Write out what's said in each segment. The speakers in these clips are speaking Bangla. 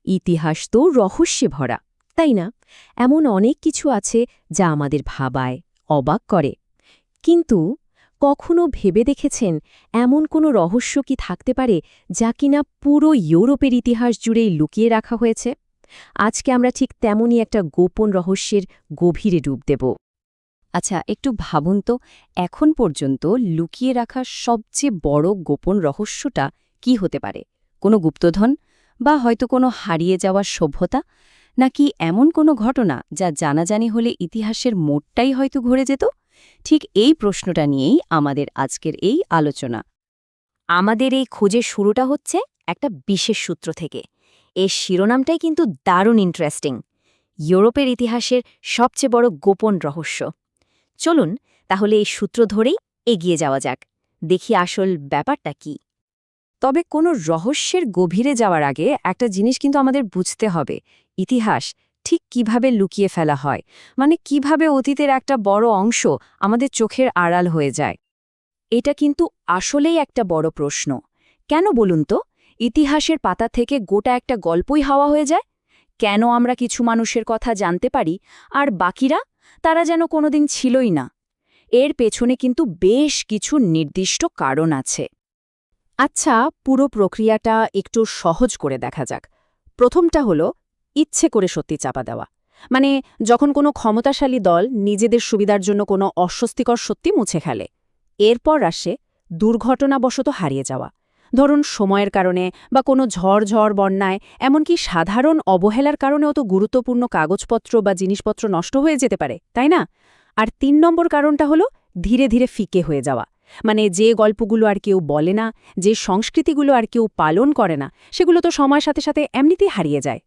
ইতিহাস তো রহস্যে ভরা, তাই না? এমন অনেক কিছু আছে যা আমাদের ভাবায়, অবাক করে। কিন্তু কখনো ভেবে দেখেছেন এমন কোনো রহস্য কি থাকতে পারে যা কিনা পুরো ইউরোপের ইতিহাস জুড়েই লুকিয়ে রাখা হয়েছে? আজকে আমরা ঠিক তেমনই একটা গোপন রহস্যের গভীরে ডুব দেব। আচ্ছা, একটু ভাবুন তো, এখন পর্যন্ত লুকিয়ে রাখা সবচেয়ে বড় গোপন রহস্যটা কি হতে পারে? কোনো গুপ্তধন, বা হয়তো কোনো হারিয়ে যাওয়া সভ্যতা, নাকি এমন কোনো ঘটনা যা জানাজানি হলে ইতিহাসের মোড়টাই হয়তো ঘুরে যেত? ঠিক এই প্রশ্নটা নিয়েই আমাদের আজকের এই আলোচনা। আমাদের এই খোঁজের শুরুটা হচ্ছে একটা বিশেষ সূত্র থেকে। এর শিরোনামটাই কিন্তু দারুণ ইন্টারেস্টিং, ইউরোপের ইতিহাসের সবচেয়ে বড় গোপন রহস্য। চলুন তাহলে এই সূত্র ধরেই এগিয়ে যাওয়া যাক, দেখি আসল ব্যাপারটা কি। তবে কোনো রহস্যের গভীরে যাওয়ার আগে একটা জিনিস কিন্তু আমাদের বুঝতে হবে, ইতিহাস ঠিক কিভাবে লুকিয়ে ফেলা হয়, মানে কিভাবে অতীতের একটা বড় অংশ আমাদের চোখের আড়াল হয়ে যায়। এটা কিন্তু আসলেই একটা বড় প্রশ্ন। কেন বলুন তো? ইতিহাসের পাতা থেকে গোটা একটা গল্পই হাওয়া হয়ে যায়। কেন আমরা কিছু মানুষের কথা জানতে পারি আর বাকিরা, তারা যেন কোনোদিন ছিলই না? এর পেছনে কিন্তু বেশ কিছু নির্দিষ্ট কারণ আছে। আচ্ছা, পুরো প্রক্রিয়াটা একটু সহজ করে দেখা যাক। প্রথমটা হলো ইচ্ছে করে সত্যি চাপা দেওয়া। মানে যখন কোনো ক্ষমতাশালী দল নিজেদের সুবিধার জন্য কোনো অস্বস্তিকর সত্যি মুছে ফেলে। এরপর আসে দুর্ঘটনাবশত হারিয়ে যাওয়া। ধরুন সময়ের কারণে বা কোনো ঝড় বন্যায়, এমনকি সাধারণ অবহেলার কারণেও তো গুরুত্বপূর্ণ কাগজপত্র বা জিনিসপত্র নষ্ট হয়ে যেতে পারে, তাই না? আর ৩ নম্বর কারণটা হলো ধীরে ধীরে ফিকে হয়ে যাওয়া। মানে যে গল্পগুলো আর কেউ বলে না, যে সংস্কৃতিগুলো আর কেউ পালন করে না, সেগুলো তো সময়ের সাথে সাথে এমনিতেই হারিয়ে যায়।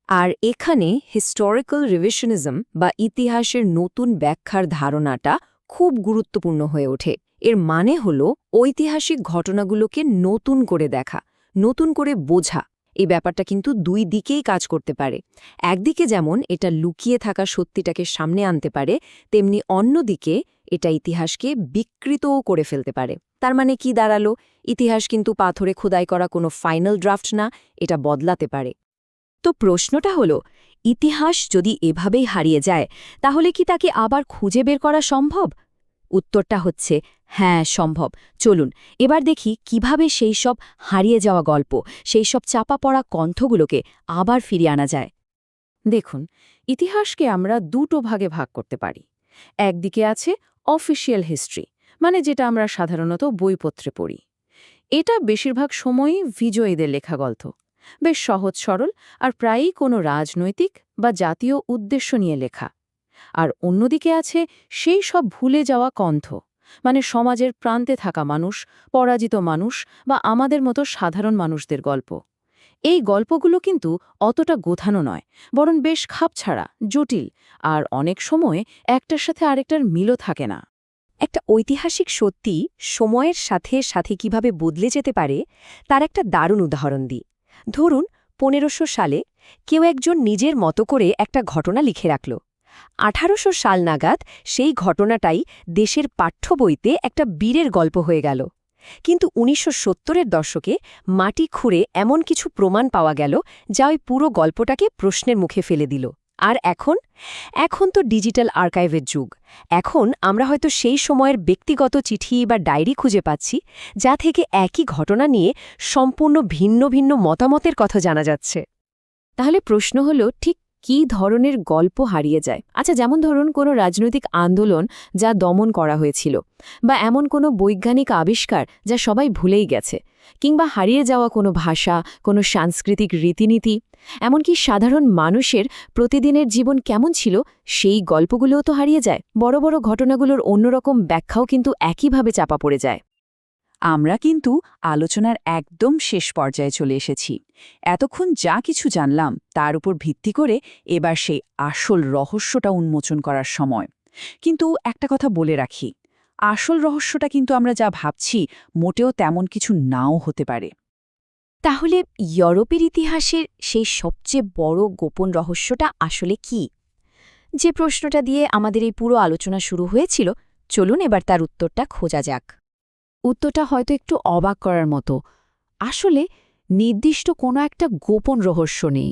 আর এখানে হিস্টোরিক্যাল রিভিশনিজম বা ইতিহাসের নতুন ব্যাখ্যার ধারণাটা খুব গুরুত্বপূর্ণ হয়ে ওঠে। এর মানে হল ঐতিহাসিক ঘটনাগুলোকে নতুন করে দেখা, নতুন করে বোঝা। এই ব্যাপারটা কিন্তু দুই দিকেই কাজ করতে পারে। একদিকে যেমন এটা লুকিয়ে থাকা সত্যিটাকে সামনে আনতে পারে, তেমনি অন্যদিকে এটা ইতিহাসকে বিকৃতও করে ফেলতে পারে। তার মানে কি দাঁড়ালো? ইতিহাস কিন্তু পাথরে খোদাই করা কোনো ফাইনাল ড্রাফট না, এটা বদলাতে পারে। তো প্রশ্নটা হলো, ইতিহাস যদি এভাবেই হারিয়ে যায়, তাহলে কি তাকে আবার খুঁজে বের করা সম্ভব? উত্তরটা হচ্ছে হ্যাঁ, সম্ভব। চলুন এবার দেখি কিভাবে সেই সব হারিয়ে যাওয়া গল্প, সেই সব চাপা পড়া কণ্ঠগুলোকে আবার ফিরিয়ে আনা যায়। দেখুন, ইতিহাসকে আমরা দুটো ভাগে ভাগ করতে পারি। একদিকে আছে অফিসিয়াল হিস্ট্রি, মানে যেটা আমরা সাধারণত বইপত্রে পড়ি। এটা বেশিরভাগ সময়ই বিজয়ীদের লেখা গল্প, বেশ সহজ সরল আর প্রায়ই কোনো রাজনৈতিক বা জাতীয় উদ্দেশ্য নিয়ে লেখা। আর অন্যদিকে আছে সেই সব ভুলে যাওয়া কণ্ঠ, মানে সমাজের প্রান্তে থাকা মানুষ, পরাজিত মানুষ বা আমাদের মতো সাধারণ মানুষদের গল্প। এই গল্পগুলো কিন্তু অতটা গোথানো নয়, বরং বেশ খাপছাড়া, জটিল, আর অনেক সময় একটার সাথে আরেকটার মিলও থাকে না। একটা ঐতিহাসিক সত্যি সময়ের সাথে সাথে কিভাবে বদলে যেতে পারে তার একটা দারুণ উদাহরণ দিই। ধরুন ১৫০০ সালে কেউ একজন নিজের মতো করে একটা ঘটনা লিখে রাখল। ১৮০০ সাল নাগাদ সেই ঘটনাটাই দেশের পাঠ্য বইতে একটা বীরের গল্প হয়ে গেল। কিন্তু ১৯৭০-এর দশকে মাটি খুঁড়ে এমন কিছু প্রমাণ পাওয়া গেল যা ওই পুরো গল্পটাকে প্রশ্নের মুখে ফেলে দিল। আর এখন তো ডিজিটাল আর্কাইভের যুগ। এখন আমরা হয়তো সেই সময়ের ব্যক্তিগত চিঠি বা ডায়েরি খুঁজে পাচ্ছি, যা থেকে একই ঘটনা নিয়ে সম্পূর্ণ ভিন্ন ভিন্ন মতামতের কথা জানা যাচ্ছে। তাহলে প্রশ্ন হলো, ঠিক কী ধরনের গল্প হারিয়ে যায়? আচ্ছা, যেমন ধরুন কোনো রাজনৈতিক আন্দোলন যা দমন করা হয়েছিল, বা এমন কোনো বৈজ্ঞানিক আবিষ্কার যা সবাই ভুলেই গেছে, কিংবা হারিয়ে যাওয়া কোনো ভাষা, কোনো সাংস্কৃতিক রীতিনীতি, এমনকি সাধারণ মানুষের প্রতিদিনের জীবন কেমন ছিল সেই গল্পগুলোও তো হারিয়ে যায়। বড় বড় ঘটনাগুলোর অন্যরকম ব্যাখ্যাও কিন্তু একইভাবে চাপা পড়ে যায়। আমরা কিন্তু আলোচনার একদম শেষ পর্যায়ে চলে এসেছি। এতক্ষণ যা কিছু জানলাম তার উপর ভিত্তি করে এবার সেই আসল রহস্যটা উন্মোচন করার সময়। কিন্তু একটা কথা বলে রাখি, আসল রহস্যটা কিন্তু আমরা যা ভাবছি মোটেও তেমন কিছু নাও হতে পারে। তাহলে ইউরোপের ইতিহাসের সেই সবচেয়ে বড় গোপন রহস্যটা আসলে কি? যে প্রশ্নটা দিয়ে আমাদের এই পুরো আলোচনা শুরু হয়েছিল, চলুন এবার তার উত্তরটা খোঁজা যাক। উত্তরটা হয়তো একটু অবাক করার মতো। আসলে নির্দিষ্ট কোনো একটা গোপন রহস্য নেই।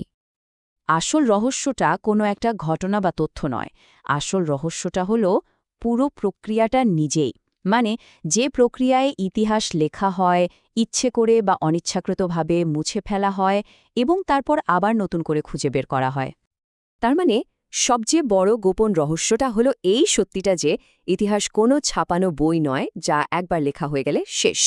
আসল রহস্যটা কোনো একটা ঘটনা বা তথ্য নয়। আসল রহস্যটা হলো পুরো প্রক্রিয়াটা নিজেই। মানে যে প্রক্রিয়ায় ইতিহাস লেখা হয়, ইচ্ছে করে বা অনিচ্ছাকৃতভাবে মুছে ফেলা হয় এবং তারপর আবার নতুন করে খুঁজে বের করা হয়। তার মানে সবচেয়ে বড় গোপন রহস্যটা হলো এই সত্যিটা যে ইতিহাস কোনো ছাপানো বই নয় যা একবার লেখা হয়ে গেলে শেষ,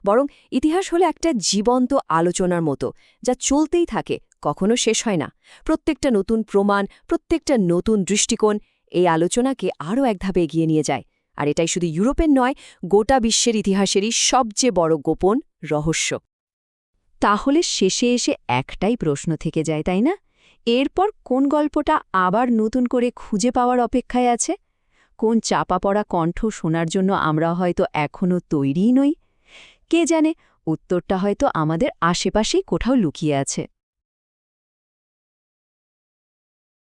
বরং ইতিহাস হলো একটা জীবন্ত আলোচনার মতো যা চলতেই থাকে, কখনো শেষ হয় না। প্রত্যেকটা নতুন প্রমাণ, প্রত্যেকটা নতুন দৃষ্টিকোণ এই আলোচনাকে আরও এক ধাপে এগিয়ে নিয়ে যায়। আর এটাই শুধু ইউরোপের নয়, গোটা বিশ্বের ইতিহাসেরই সবচেয়ে বড় গোপন রহস্য। তাহলে শেষে এসে একটাই প্রশ্ন থেকে যায়, তাই না? এরপর কোন গল্পটা আবার নতুন করে খুঁজে পাওয়ার অপেক্ষায় আছে? কোন চাপা পড়া কণ্ঠ শোনার জন্য আমরা হয়তো এখনও তৈরিই নই? কে জানে, উত্তরটা হয়তো আমাদের আশেপাশেই কোথাও লুকিয়ে আছে।